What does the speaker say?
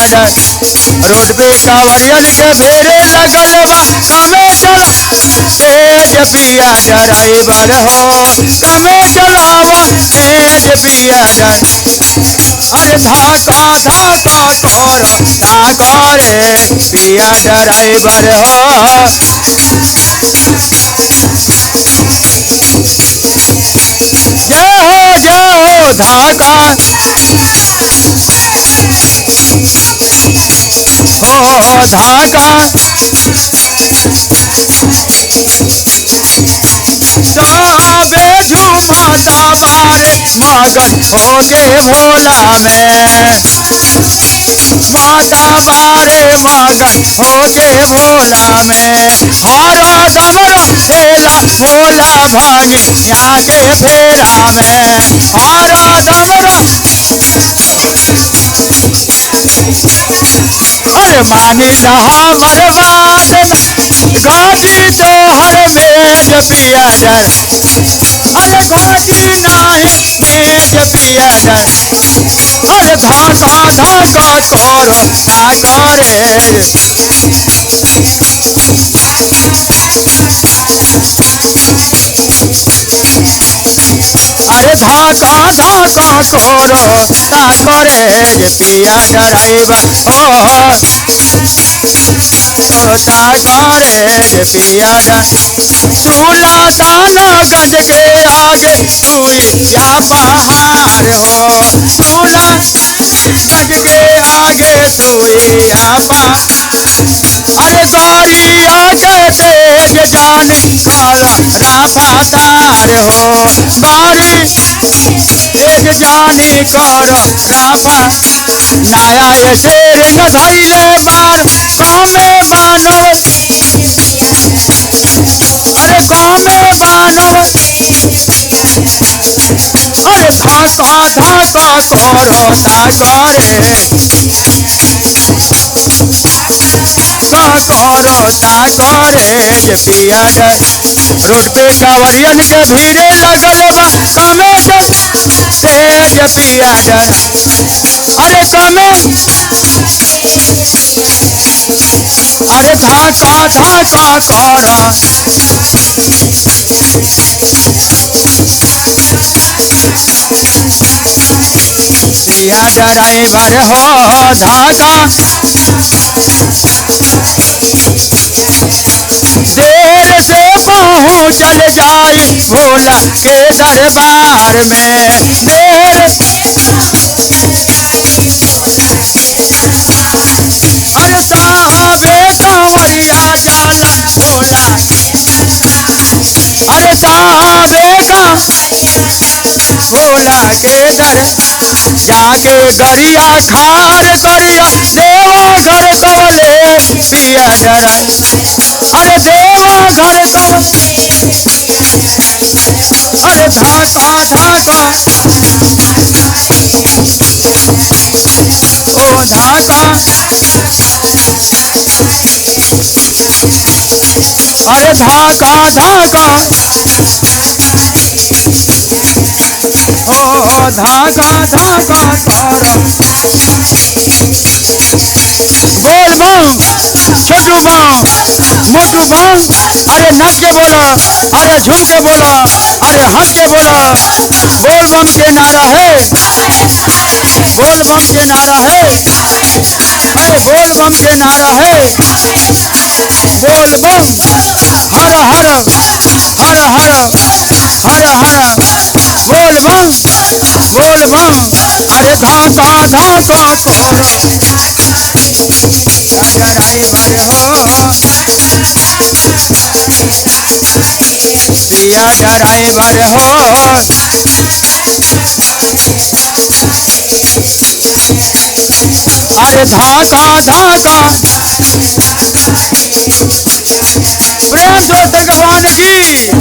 डर। रोड पे कांवरियन के भीड़ लगल बा, कमे चला तेज पिया ड्राइवर हो, कमे चलावा तेज पिया डर। अरे धाका धाका करो धाकारे पिया ड्राइवर हो। जय हो धाका हो धाका सबे झूमाता मारे मगन होके भोला में, माता मारे मगन होके भोला में। हारा डमरा ठेला भोला भांगी यहाँ के फेरा में, हारा डमरा। अरे मानी हमर बात घाटी तो हर मेज पिया डर। अरे घाटी नाही मेज पिया डर। अरे धाका धाका करो धाकारे। अरे धाका धाका करो धाकारे पिया ड्राइवर हो, धाकारे पिया डर। चूल्हा दाना गंज के आगे सुइया पहाड़ हो, चूल्हा गंज के आगे सुइया पहाड़। अरे गाड़िया के तेज जानी काला रफ्तार हो, गाड़ी तेज जानी करो राफा। नया ये शेर न धैले मार कामे मानो, अरे कामे मानो। अरे धाका धाका करो धाकारे करो धाकारे पिया डर। रोड पे कांवरियन के भीड़ लगल बा, कमे तेज पिया डर। अरे कमे अरे धाका धाका करो पिया ड्राइवर हो, धाका देर से पहुँचल जाई भोला के दरबार में, देर। अरे साहबे कांवरिया जाला भोला, अरे साहबे का भोला के दर जाके गरिया खार करिया देवा घर कवले पिया डर। अरे देवा घर कव। अरे धाका धाका ओ धाका। अरे धाका धाका ओ धाका धाका करो। बोल बम छोटू बम मोटू बम। अरे नाच के बोलो, अरे झूम के बोलो, अरे हंस के बोलो। बोल बम के नारा है, बोल बम के नारा है। अरे बोल बम के नारा है, बोल बम। हर हर हर हर हर हर बोल बम बोल बम। अरे धाका धाका करो ड्राइवर हो, पिया ड्राइवर हो। अरे धाका धाका प्रेम जोत भगवान की।